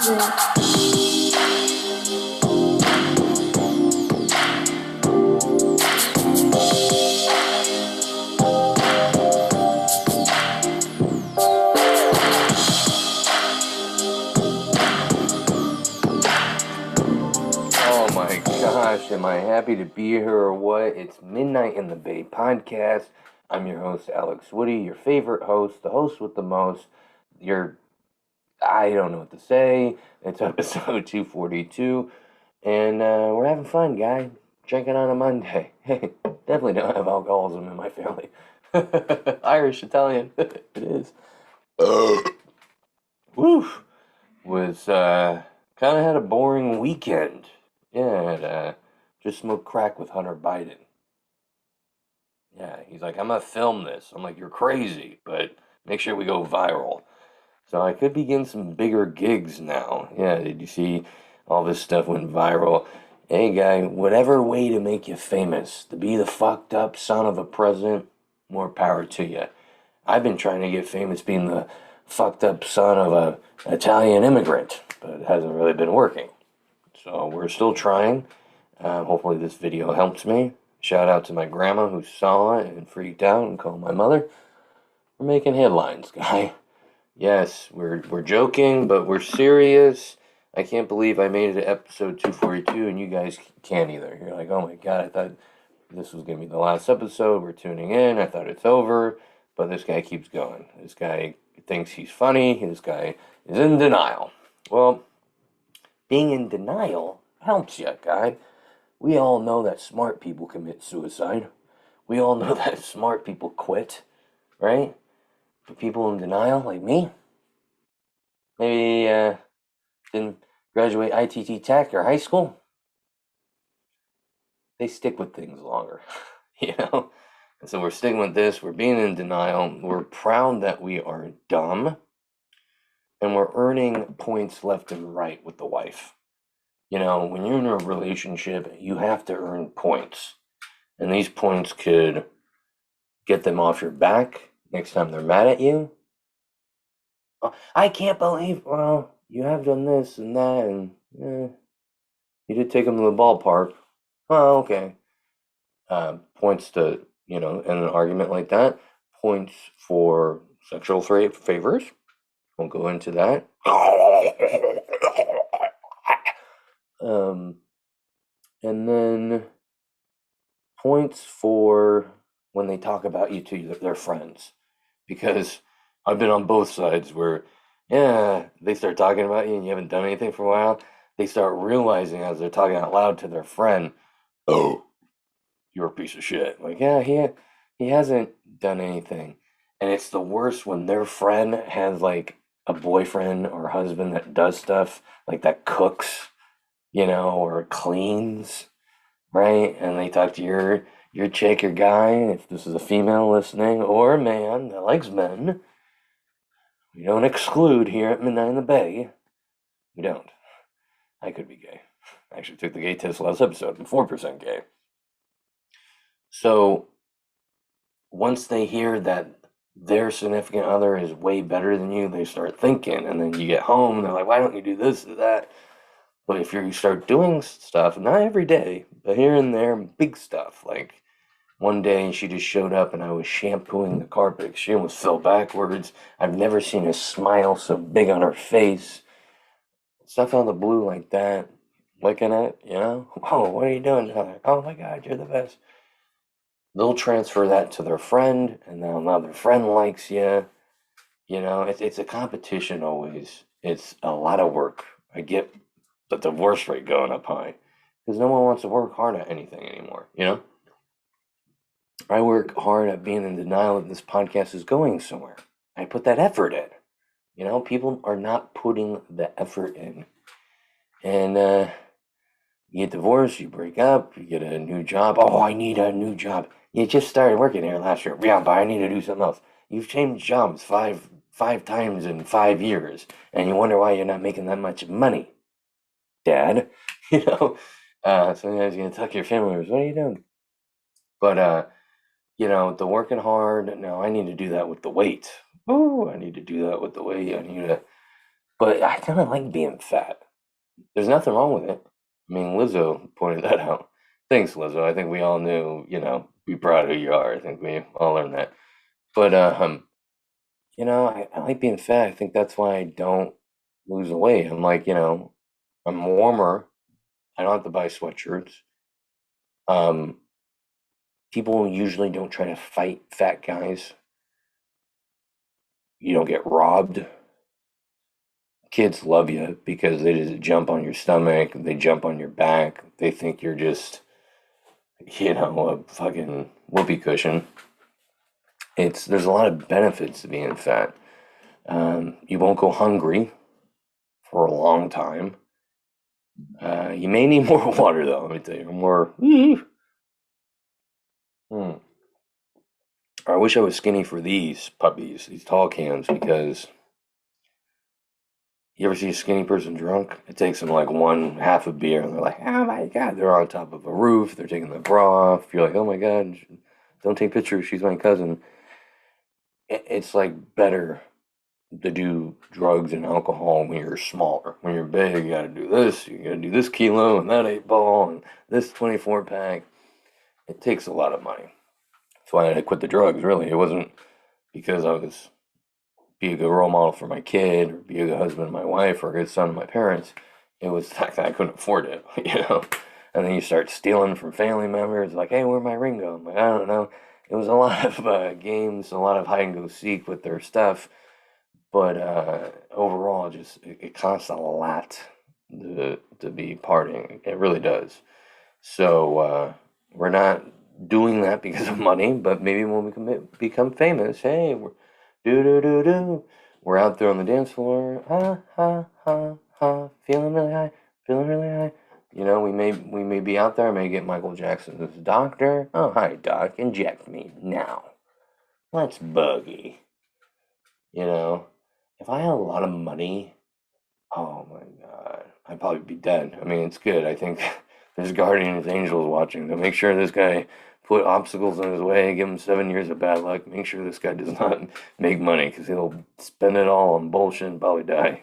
Oh my gosh, am I happy to be here or what? It's Midnight in the Bay podcast. I'm your host, Alex Woody, your favorite host, the host with the most. I don't know what to say. It's episode 242, and we're having fun, guy. Drinking on a Monday. Hey, definitely don't have alcoholism in my family. Irish, Italian, it is. Woo! Was kind of had a boring weekend. Yeah, just smoked crack with Hunter Biden. Yeah, he's like, I'm gonna film this. I'm like, you're crazy, but make sure we go viral. So I could be getting some bigger gigs now. Yeah, did you see all this stuff went viral? Hey, guy, whatever way to make you famous, to be the fucked up son of a president, more power to you. I've been trying to get famous being the fucked up son of a Italian immigrant, but it hasn't really been working. So we're still trying. Hopefully this video helps me. Shout out to my grandma who saw it and freaked out and called my mother. We're making headlines, guy. Yes, we're joking, but we're serious. I can't believe I made it to episode 242 and you guys can't either. You're like, oh my god, I thought this was going to be the last episode. We're tuning in. I thought it's over. But this guy keeps going. This guy thinks he's funny. This guy is in denial. Well, being in denial helps you, guy. We all know that smart people commit suicide. We all know that smart people quit, right? But people in denial, like me, maybe didn't graduate ITT Tech or high school, they stick with things longer, you know? And so we're sticking with this. We're being in denial. We're proud that we are dumb. And we're earning points left and right with the wife. You know, when you're in a relationship, you have to earn points. And these points could get them off your back next time they're mad at you. Oh, I can't believe, well, you have done this and that, and you did take them to the ballpark. Oh, okay. Points to, you know, in an argument like that, points for sexual favors. Won't go into that. And then points for when they talk about you to their friends. Because I've been on both sides where, yeah, they start talking about you and you haven't done anything for a while. They start realizing as they're talking out loud to their friend, oh, you're a piece of shit. Like, yeah, he hasn't done anything. And it's the worst when their friend has like a boyfriend or husband that does stuff like that cooks, you know, or cleans, right? And they talk to your chick, your guy, if this is a female listening, or a man that likes men. We don't exclude here at Midnight in the Bay. We don't. I could be gay. I actually took the gay test last episode. I'm 4% gay. So once they hear that their significant other is way better than you, they start thinking, and then you get home and they're like, why don't you do this or that? But if you start doing stuff, not every day, but here and there, big stuff, like one day she just showed up and I was shampooing the carpet. She almost fell backwards. I've never seen a smile so big on her face. Stuff out of the blue like that, looking at, you know, oh, what are you doing? Like, oh my God, you're the best. They'll transfer that to their friend, and now their friend likes you. You know, it's a competition always. It's a lot of work. I get the divorce rate going up high because no one wants to work hard at anything anymore, you know? I work hard at being in denial that this podcast is going somewhere. I put that effort in. You know, people are not putting the effort in. And you get divorced, you break up, you get a new job. Oh, I need a new job. You just started working here last year. Yeah, but I need to do something else. You've changed jobs five times in 5 years, and you wonder why you're not making that much money, Dad. You know, sometimes you're gonna talk to your family members. What are you doing? But you know, the working hard. No, I need to do that with the weight. Oh, I need to do that with the weight. I need to But I kind of like being fat. There's nothing wrong with it. I mean, Lizzo pointed that out. Thanks, Lizzo. I think we all knew, be proud of who you are. I think we all learned that. But I like being fat. I think that's why I don't lose weight. I'm like, I'm warmer. I don't have to buy sweatshirts. Um, People usually don't try to fight fat guys. You don't get robbed. Kids love you because they just jump on your stomach, they jump on your back. They think you're just, a fucking whoopee cushion. There's a lot of benefits to being fat. You won't go hungry for a long time. You may need more water though. Let me tell you, more. Hmm. I wish I was skinny for these puppies, these tall cans, because you ever see a skinny person drunk? It takes them like one half a beer, and they're like, "Oh my god!" They're on top of a roof. They're taking the bra off. You're like, "Oh my god, don't take pictures. She's my cousin." It's like better to do drugs and alcohol when you're smaller. When you're big, you got to do this. You got to do this kilo and that 8 ball and this 24 pack. It takes a lot of money. That's why I quit the drugs. Really, it wasn't because I was be a good role model for my kid or be a good husband to my wife or a good son to my parents. It was the fact that I couldn't afford it, And then you start stealing from family members, like, hey, where'd my ring go? I'm like, I don't know. It was a lot of games, a lot of hide and go seek with their stuff, but overall, just it costs a lot to be partying. It really does. So we're not doing that because of money, but maybe when we become famous, hey, we're do do do do. We're out there on the dance floor, ha ha ha ha, feeling really high, feeling really high. We may be out there. I may get Michael Jackson's doctor. Oh, hi, doc, inject me now. Let's boogie. You know, if I had a lot of money, oh my god, I'd probably be dead. I mean, it's good. I think there's guardians angels watching to make sure this guy put obstacles in his way, give him 7 years of bad luck, make sure this guy does not make money because he'll spend it all on bullshit and probably die.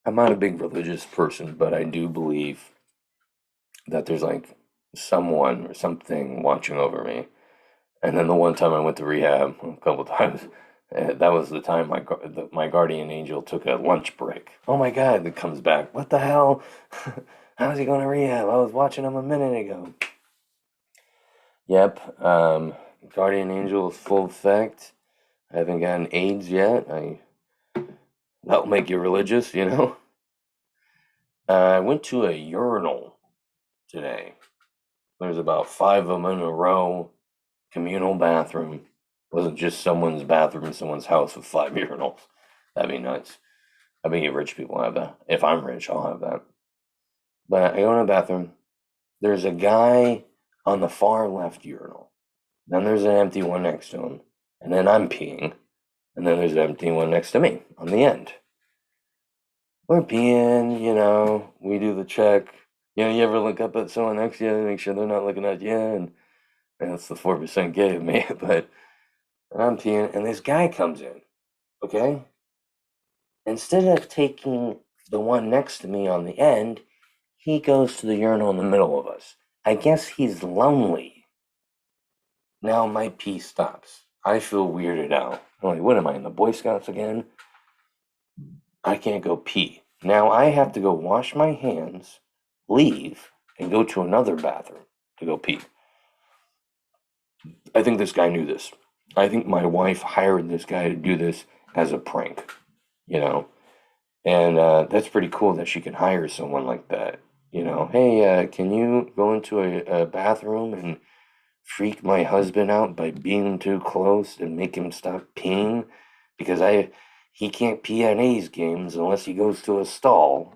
I'm not a big religious person, but I do believe that there's like someone or something watching over me. And then the one time I went to rehab, a couple times, that was the time my guardian angel took a lunch break. Oh my God, it comes back. What the hell? How's he going to rehab? I was watching him a minute ago. Yep, guardian angel is full effect. I haven't gotten AIDS yet. That'll make you religious. I went to a urinal today. There's about 5 of them in a row, communal bathroom. It wasn't just someone's bathroom in someone's house with 5 urinals. That'd be nuts. I bet you rich people have that. If I'm rich, I'll have that. But I go in the bathroom. There's a guy on the far left urinal. Then there's an empty one next to him. And then I'm peeing. And then there's an empty one next to me on the end. We're peeing, we do the check. You ever look up at someone next to you to make sure they're not looking at you? And that's the 4% gay of me. But I'm peeing, and this guy comes in, okay? Instead of taking the one next to me on the end, he goes to the urinal in the middle of us. I guess he's lonely. Now my pee stops. I feel weirded out. I'm like, what am I, in the Boy Scouts again? I can't go pee. Now I have to go wash my hands, leave, and go to another bathroom to go pee. I think this guy knew this. I think my wife hired this guy to do this as a prank, you know? And that's pretty cool that she can hire someone like that. Hey, can you go into a bathroom and freak my husband out by being too close and make him stop peeing? Because he can't pee at A's games unless he goes to a stall.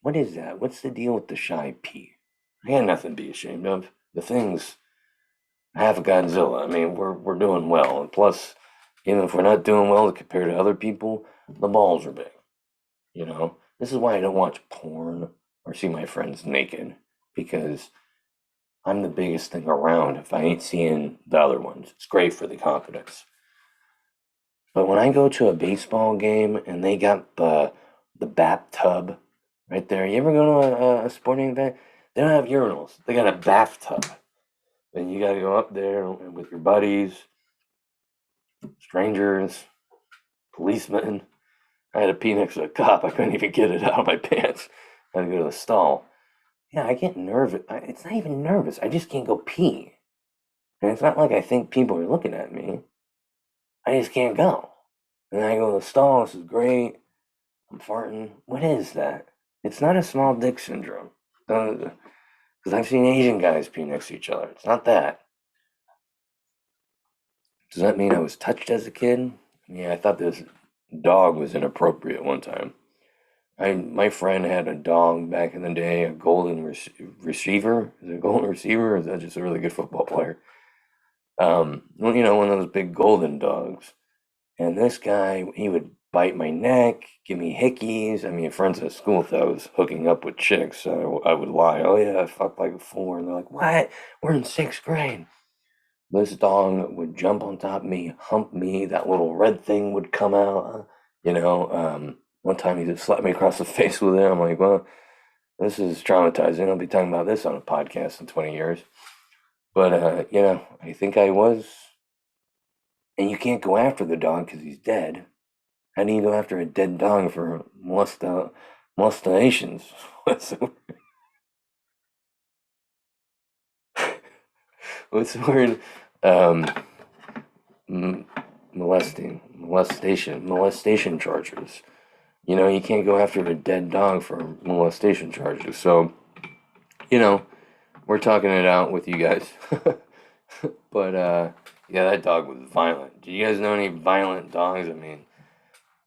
What is that? What's the deal with the shy pee? I got nothing to be ashamed of. The thing's half a Godzilla. I mean, we're doing well. And plus, even if we're not doing well compared to other people, the balls are big. This is why I don't watch porn or see my friends naked, because I'm the biggest thing around if I ain't seeing the other ones. It's great for the confidence. But when I go to a baseball game and they got the bathtub right there, you ever go to a sporting event? They don't have urinals. They got a bathtub, and you got to go up there with your buddies, strangers, policemen. I had to pee next to a cop. I couldn't even get it out of my pants. I had to go to the stall. Yeah, I get nervous. It's not even nervous. I just can't go pee. And it's not like I think people are looking at me. I just can't go. And then I go to the stall. This is great. I'm farting. What is that? It's not a small dick syndrome. Because I've seen Asian guys pee next to each other. It's not that. Does that mean I was touched as a kid? Yeah, I thought this dog was inappropriate one time. My friend had a dog back in the day, a golden receiver. Is it a golden receiver, or is that just a really good football player? Well, one of those big golden dogs. And this guy, he would bite my neck, give me hickeys. I mean, friends at school thought I was hooking up with chicks, so I would lie. Oh yeah, I fucked like a four, and they're like, "What? We're in sixth grade." This dog would jump on top of me, hump me. That little red thing would come out. One time he just slapped me across the face with it. I'm like, well, this is traumatizing. I'll be talking about this on a podcast in 20 years. But, I think I was. And you can't go after the dog because he's dead. How do you go after a dead dog for molestations? What's the word? Um, m- molestation charges. You can't go after a dead dog for molestation charges. So, you know, we're talking it out with you guys. But yeah, that dog was violent. Do you guys know any violent dogs? I mean,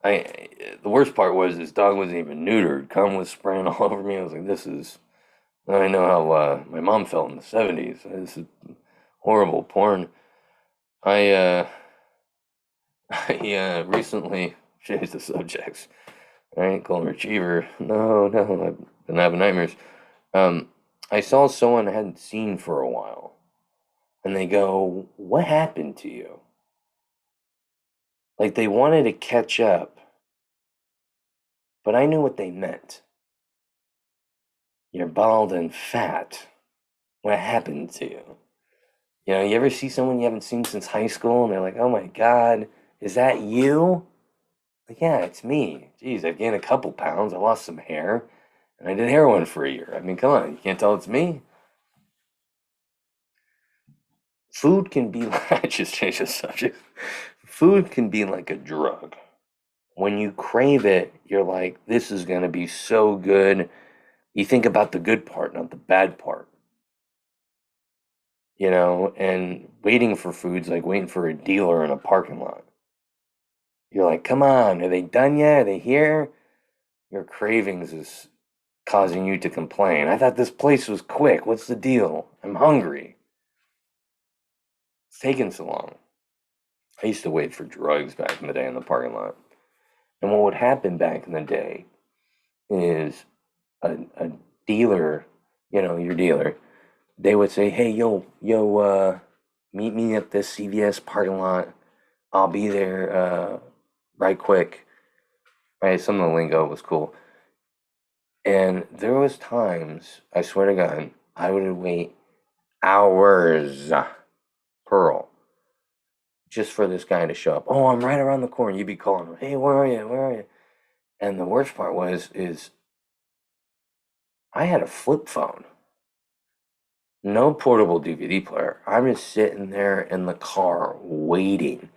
I the worst part was this dog wasn't even neutered. Cum was spraying all over me. I was like, this is. I know how my mom felt in the '70s. This is horrible porn. I I recently changed the subjects. All right, golden retriever. No, no, I've been having nightmares. Um, I saw someone I hadn't seen for a while, and they go, "What happened to you?" Like they wanted to catch up, but I knew what they meant. You're bald and fat. What happened to you? You ever see someone you haven't seen since high school, and they're like, "Oh my God, is that you?" Like, yeah, it's me. Jeez, I've gained a couple pounds. I lost some hair, and I did heroin for a year. I mean, come on, you can't tell it's me. Food can be like, I just changed the subject. Food can be like a drug. When you crave it, you're like, this is going to be so good. You think about the good part, not the bad part, and waiting for food's like waiting for a dealer in a parking lot. You're like, come on, are they done yet? Are they here? Your cravings is causing you to complain. I thought this place was quick. What's the deal? I'm hungry. It's taking so long. I used to wait for drugs back in the day in the parking lot. And what would happen back in the day is a dealer, your dealer, they would say, hey, yo, meet me at this CVS parking lot. I'll be there right quick. Right? Some of the lingo was cool. And there was times, I swear to God, I would wait hours, Pearl, just for this guy to show up. Oh, I'm right around the corner. You'd be calling him, hey, where are you? Where are you? And the worst part is I had a flip phone. No portable DVD player. I'm just sitting there in the car waiting.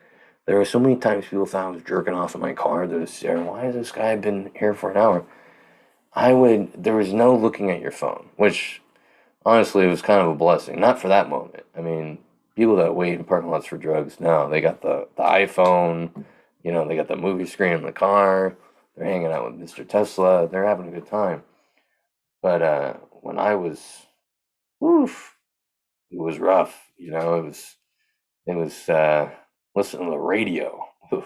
There were so many times people thought I was jerking off in my car. They're just staring, why has this guy been here for an hour? There was no looking at your phone, which honestly was kind of a blessing. Not for that moment. I mean, people that wait in parking lots for drugs, no, they got the iPhone, they got the movie screen in the car, they're hanging out with Mr. Tesla, they're having a good time. But when I was, woof, it was rough. It was listening to the radio. Oof,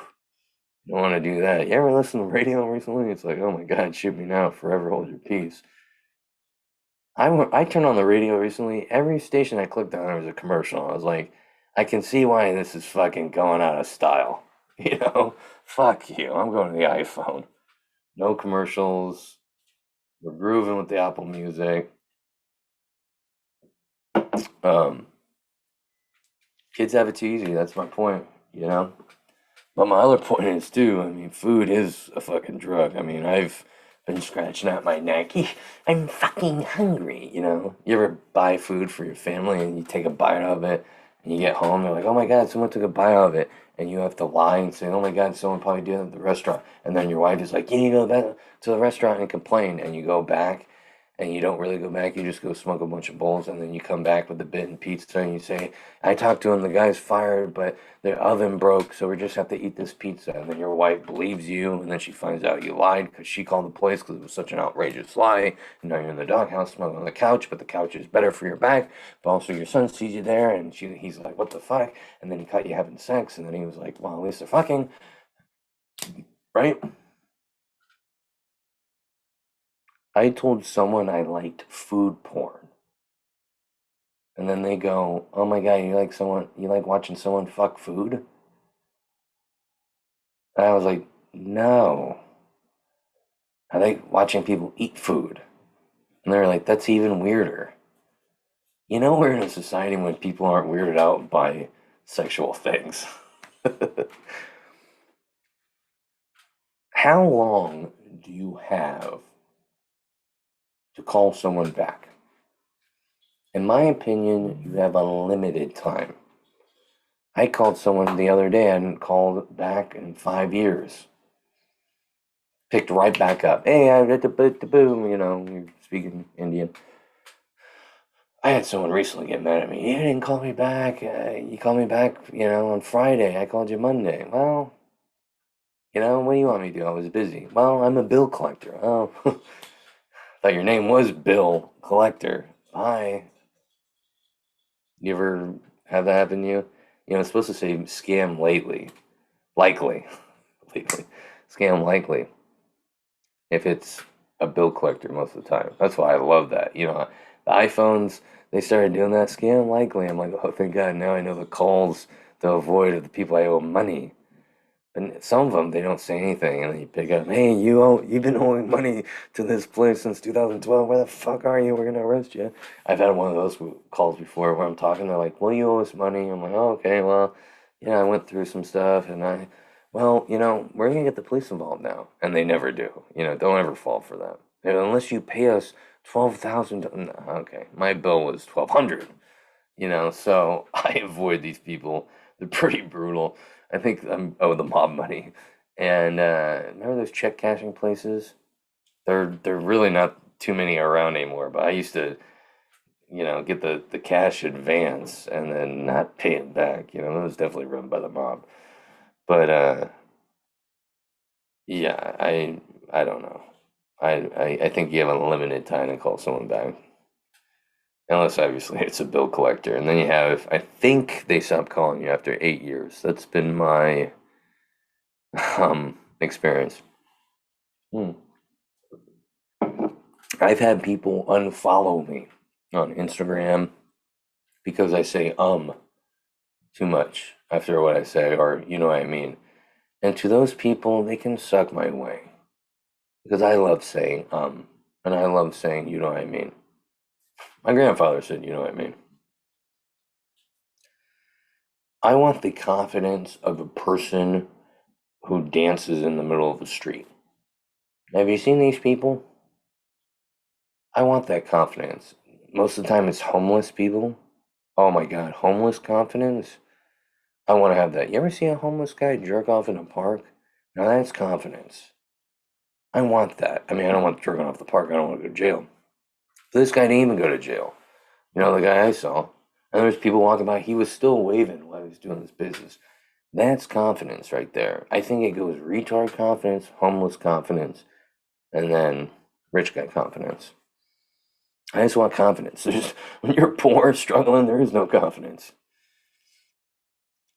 you don't want to do that. You ever listen to the radio recently? It's like, oh my God, shoot me now, forever hold your peace. I turned on the radio recently. Every station I clicked on, there was a commercial. I was like, I can see why this is fucking going out of style. You know, fuck you. I'm going to the iPhone. No commercials. We're grooving with the Apple Music. Um, Kids have it too easy. That's my point. You know. But my other point is too. I mean, food is a fucking drug. I mean, I've been scratching out my neck. I'm fucking hungry. You know. You ever buy food for your family and you take a bite of it, and you get home, you're like, oh my god, someone took a bite of it, and you have to lie and say, oh my god, someone probably did it at the restaurant, and then your wife is like, you need to go back to the restaurant and complain, and you go back, and you don't really go back, you just go smoke a bunch of bowls, and then you come back with a bitten pizza, and you say, I talked to him, the guy's fired, but the oven broke, so we just have to eat this pizza. And then your wife believes you, and then she finds out you lied because she called the police because it was such an outrageous lie. And now you're in the doghouse smoking on the couch, but the couch is better for your back. But also your son sees you there, and he's like, what the fuck? And then he caught you having sex, and then he was like, well, at least they're fucking, right? I told someone I liked food porn. And then they go, "Oh my god, you like watching someone fuck food?" And I was like, "No, I like watching people eat food." And they're like, "That's even weirder." You know, we're in a society when people aren't weirded out by sexual things. How long do you have to call someone back? In my opinion, you have unlimited time. I called someone the other day, I hadn't called back in 5 years. Picked right back up. Hey, I did the boom, you're speaking Indian. I had someone recently get mad at me. You didn't call me back. You called me back, on Friday. I called you Monday. Well, what do you want me to do? I was busy. Well, I'm a bill collector. Oh, thought your name was Bill Collector. Bye. You ever have that happen to you? It's supposed to say scam lately. Likely. Lately. Scam likely. If it's a bill collector most of the time. That's why I love that. The iPhones, they started doing that scam likely. I'm like, oh, thank God, now I know the calls to avoid of the people I owe money. And some of them, they don't say anything, and then you pick up, hey, you've been owing money to this place since 2012. Where the fuck are you? We're gonna arrest you. I've had one of those calls before where I'm talking. They're like, well, you owe us money. I'm like, oh, okay, well, I went through some stuff, and well, we're gonna get the police involved now, and they never do. Don't ever fall for that. Unless you pay us 12,000. Okay, my bill was 1,200. So I avoid these people. They're pretty brutal. I think I'm owe the mob money. And remember those check cashing places? They're really not too many around anymore. But I used to, get the cash advance and then not pay it back. That was definitely run by the mob. But yeah, I don't know. I think you have unlimited time to call someone back. Unless obviously it's a bill collector. And then I think they stopped calling you after 8 years. That's been my experience. Hmm. I've had people unfollow me on Instagram because I say too much after what I say, or you know what I mean. And to those people, they can suck my way because I love saying and I love saying you know what I mean. My grandfather said you know what I mean. I want the confidence of a person who dances in the middle of the street. Have you seen these people? I want that confidence. Most of the time, it's homeless people. Oh my God, homeless confidence? I want to have that. You ever see a homeless guy jerk off in a park? Now that's confidence. I want that. I mean, I don't want jerking off the park. I don't want to go to jail. But this guy didn't even go to jail. The guy I saw. And there's people walking by. He was still waving while he was doing his business. That's confidence right there. I think it goes retard confidence, homeless confidence, and then rich guy confidence. I just want confidence. When you're poor, struggling, there is no confidence.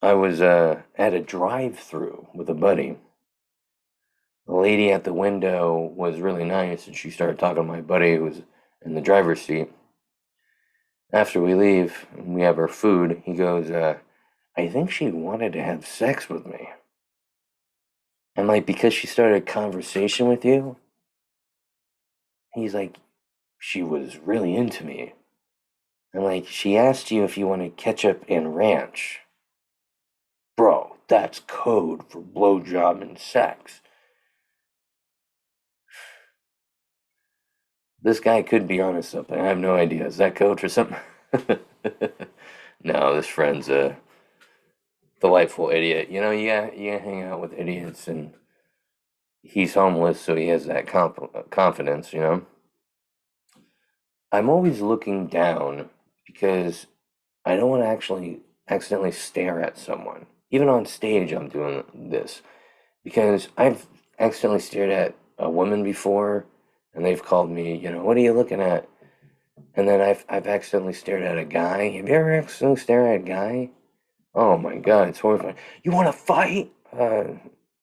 I was at a drive-through with a buddy. The lady at the window was really nice, and she started talking to my buddy who was in the driver's seat. After we leave, and we have our food. He goes, "I think she wanted to have sex with me." And like, because she started a conversation with you, he's like, she was really into me. And like, she asked you if you wanted ketchup and ranch. Bro, that's code for blowjob and sex. This guy could be onto something. I have no idea. Is that code for something? No, this friend's a delightful idiot. You hang out with idiots, and he's homeless, so he has that confidence. I'm always looking down because I don't want to actually accidentally stare at someone. Even on stage, I'm doing this because I've accidentally stared at a woman before, and they've called me, what are you looking at? And then I've accidentally stared at a guy. Have you ever accidentally stared at a guy? Oh my God, it's horrifying. You want to fight?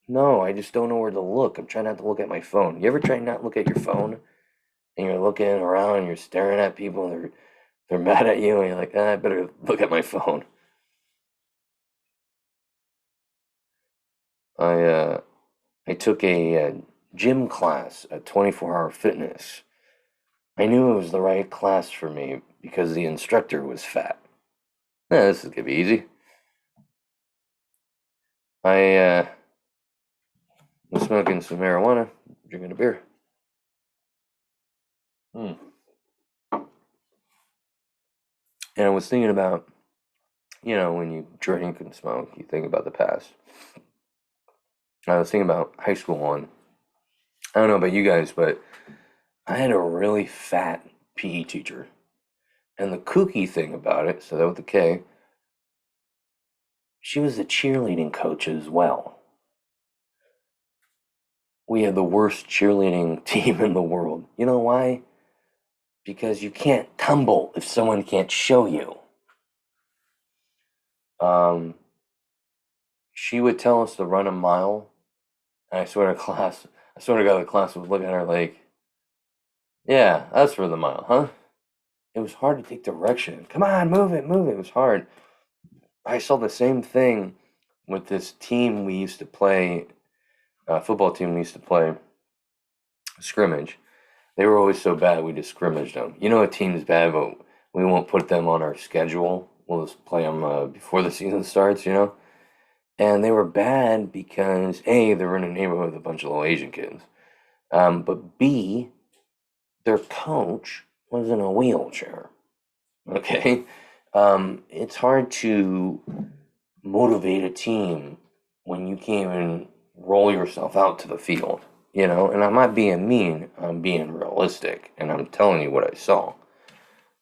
No, I just don't know where to look. I'm trying not to look at my phone. You ever try not to look at your phone and you're looking around and you're staring at people and they're mad at you and you're like, I better look at my phone. I uh, I took a gym class at 24-hour fitness. I knew it was the right class for me because the instructor was fat. Yeah, this is gonna be easy. I was smoking some marijuana, drinking a beer. Hmm. And I was thinking about, when you drink and smoke, you think about the past. I was thinking about high school one. I don't know about you guys, but I had a really fat PE teacher. And the kooky thing about it, so that with the K, she was the cheerleading coach as well. We had the worst cheerleading team in the world. You know why? Because you can't tumble if someone can't show you. Um, she would tell us to run a mile, and I swear to God, the class was looking at her like, yeah, that's for the mile, huh? It was hard to take direction. Come on, move it, move it. It was hard. I saw the same thing with this team we used to play, football team we used to play, scrimmage. They were always so bad we just scrimmaged them. You know a team's bad, but we won't put them on our schedule. We'll just play them before the season starts. And they were bad because A, they were in a neighborhood with a bunch of little Asian kids. But B, their coach was in a wheelchair. Okay? It's hard to motivate a team when you can't even roll yourself out to the field. And I'm not being mean, I'm being realistic, and I'm telling you what I saw.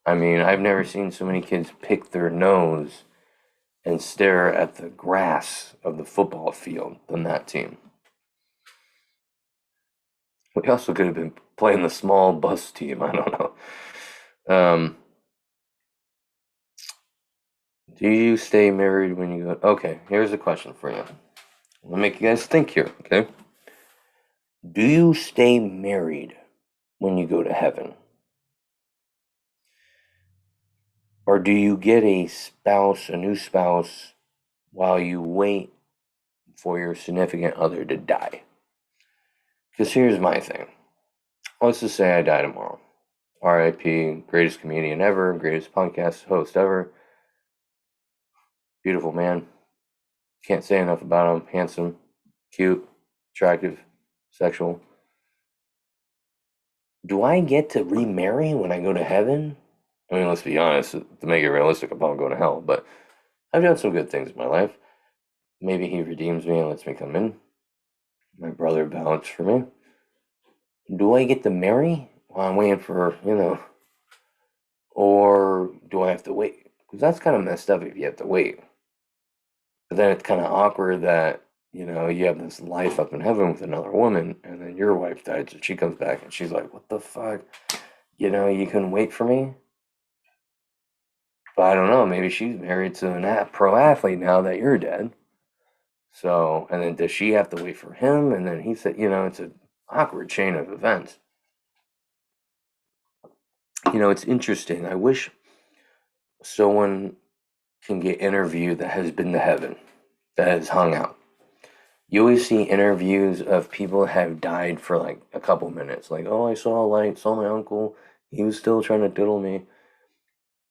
I mean, I've never seen so many kids pick their nose and stare at the grass of the football field than that team. We also could have been playing the small bus team. I don't know. Um, do you stay married when you go? Okay, here's a question for you. I'll make you guys think here, okay? Do you stay married when you go to heaven? Or do you get a new spouse, while you wait for your significant other to die? Because here's my thing. Let's just say I die tomorrow. RIP, greatest comedian ever, greatest podcast host ever, beautiful man. Can't say enough about him. Handsome, cute, attractive, sexual. Do I get to remarry when I go to heaven? I mean, let's be honest, to make it realistic, I'm probably going to hell, but I've done some good things in my life. Maybe he redeems me and lets me come in. My brother vouched for me. Do I get to marry while I'm waiting for, or do I have to wait? Because that's kind of messed up if you have to wait. But then it's kind of awkward that, you have this life up in heaven with another woman, and then your wife died, so she comes back and she's like, what the fuck? You couldn't wait for me? But I don't know, maybe she's married to pro athlete now that you're dead. So, and then does she have to wait for him? And then he said, it's an awkward chain of events. It's interesting. I wish someone can get interviewed that has been to heaven, that has hung out. You always see interviews of people that have died for like a couple minutes. Like, oh, I saw a light, saw my uncle. He was still trying to diddle me.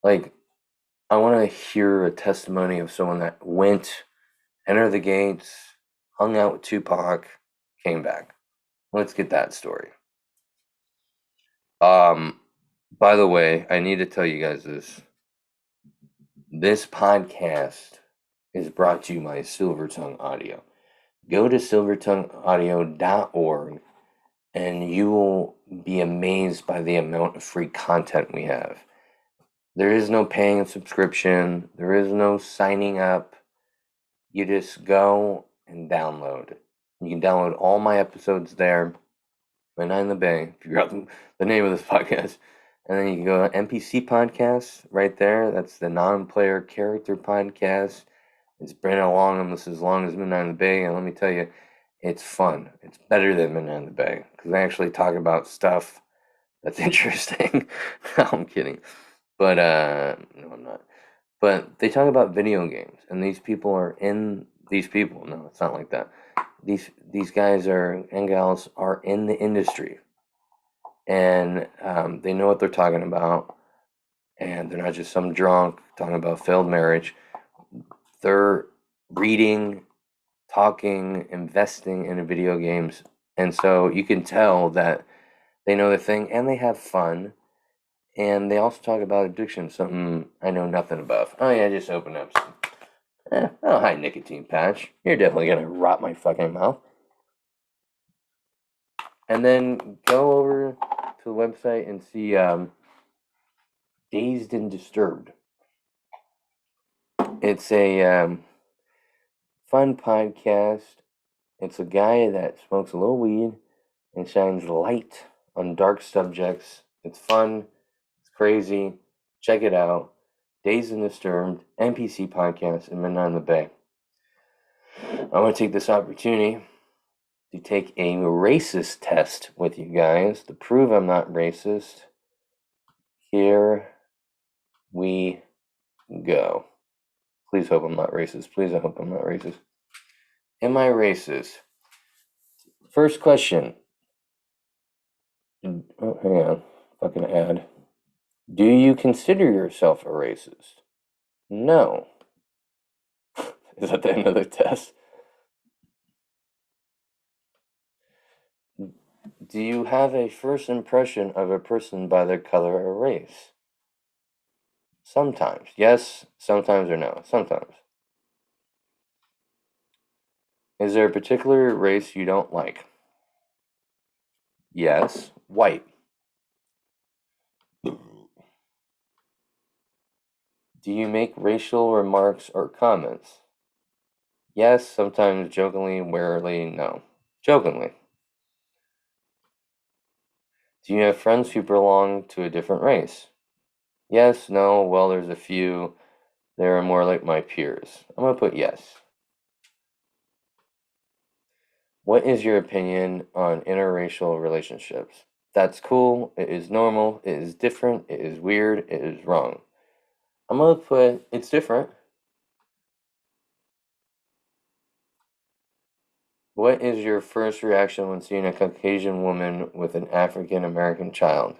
Like, I want to hear a testimony of someone that went, entered the gates, hung out with Tupac, came back. Let's get that story. Um, by the way, I need to tell you guys this. This podcast is brought to you by Silvertongue Audio. Go to silvertongueaudio.org and you will be amazed by the amount of free content we have. There is no paying a subscription, there is no signing up. You just go and download. You can download all my episodes there. Midnight in the Bay, figure out the name of this podcast. And then you can go to NPC Podcast right there. That's the non-player character podcast. It's been almost as long as Midnight in the Bay, and let me tell you, it's fun. It's better than Midnight in the Bay because I actually talk about stuff that's interesting. No, I'm kidding. But no, I'm not. But they talk about video games, and these people are in these people. No, it's not like that. These guys are and gals are in the industry, and they know what they're talking about, and they're not just some drunk talking about failed marriage. They're reading, talking, investing in video games, and so you can tell that they know the thing and they have fun. And they also talk about addiction, something I know nothing about. Oh yeah, I just opened up some. Oh hi, nicotine patch. You're definitely gonna rot my fucking mouth. And then go over to the website and see Dazed and Disturbed. It's a fun podcast. It's a guy that smokes a little weed and shines light on dark subjects. It's fun. It's crazy. Check it out. Dazed and Disturbed, NPC Podcast, and Midnight in the Bay. I want to take this opportunity to take a racist test with you guys to prove I'm not racist. Here we go. Please hope I'm not racist. Please I hope I'm not racist. Am I racist? First question. Oh, hang on. Fucking ad. Do you consider yourself a racist? No. Is that the end of the test? Do you have a first impression of a person by their color or race? Sometimes. Yes, sometimes or no. Sometimes. Is there a particular race you don't like? Yes. White. Do you make racial remarks or comments? Yes, sometimes jokingly, warily, no. Jokingly. Do you have friends who belong to a different race? Yes, no, well, there's a few. They're more like my peers. I'm gonna put yes. What is your opinion on interracial relationships? That's cool. It is normal. It is different. It is weird. It is wrong. I'm gonna put it's different. What is your first reaction when seeing a Caucasian woman with an African American child?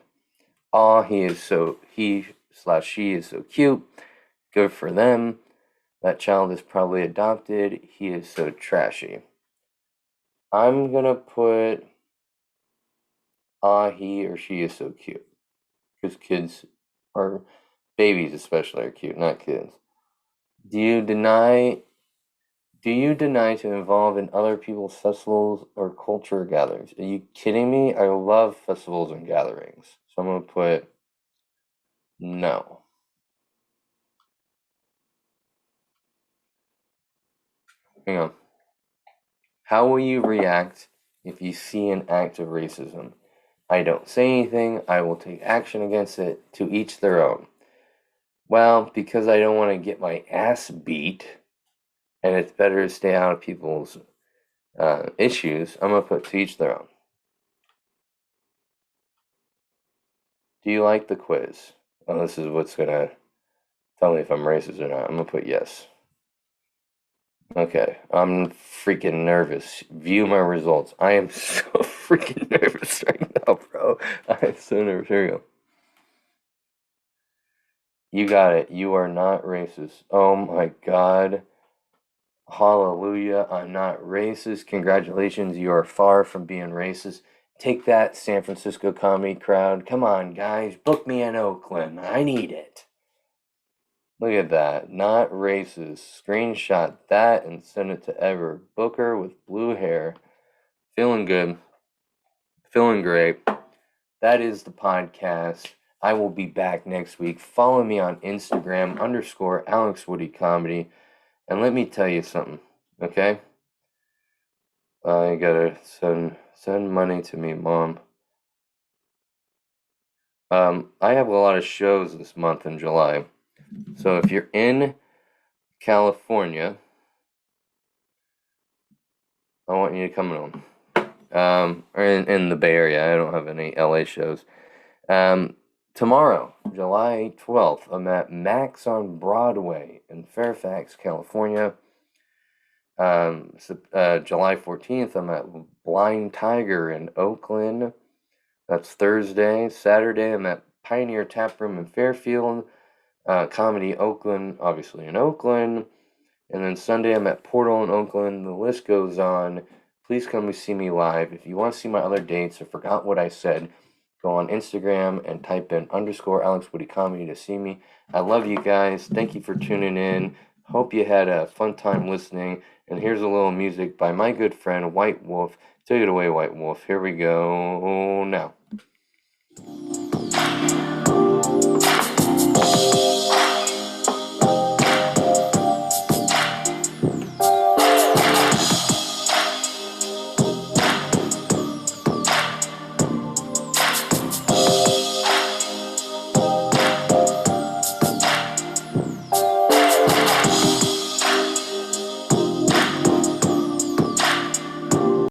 Aw, he/she is so cute. Good for them. That child is probably adopted. He is so trashy. I'm gonna put he or she is so cute. Because kids are babies especially are cute, not kids. Do you deny to involve in other people's festivals or culture gatherings? Are you kidding me? I love festivals and gatherings. So I'm gonna put no. Hang on. How will you react if you see an act of racism? I don't say anything. I will take action against it. To each their own. Well, because I don't want to get my ass beat, and it's better to stay out of people's issues, I'm going to put to each their own. Do you like the quiz? Oh, this is what's going to tell me if I'm racist or not. I'm going to put yes. Okay, I'm freaking nervous. View my results. I am so freaking nervous right now, bro. I am so nervous. Here we go. You got it. You are not racist. Oh my God. Hallelujah. I'm not racist. Congratulations. You are far from being racist. Take that, San Francisco comedy crowd. Come on, guys. Book me in Oakland. I need it. Look at that. Not racist. Screenshot that and send it to Ever. Booker with blue hair. Feeling good. Feeling great. That is the podcast. I will be back next week. Follow me on Instagram _AlexWoodyComedy. And let me tell you something, okay? I gotta send money to me, Mom. I have a lot of shows this month in July. So if you're in California, I want you to come on. Or in the Bay Area. I don't have any LA shows. Tomorrow, July 12th, I'm at Max on Broadway in Fairfax, California. July 14th, I'm at Blind Tiger in Oakland. That's Thursday. Saturday, I'm at Pioneer Tap Room in Fairfield. Comedy Oakland, obviously in Oakland. And then Sunday, I'm at Portal in Oakland. The list goes on. Please come and see me live. If you want to see my other dates or forgot what I said, go on Instagram and type in _AlexWoodyComedy to see me. I love you guys. Thank you for tuning in. Hope you had a fun time listening. And here's a little music by my good friend White Wolf. Take it away, White Wolf. Here we go now.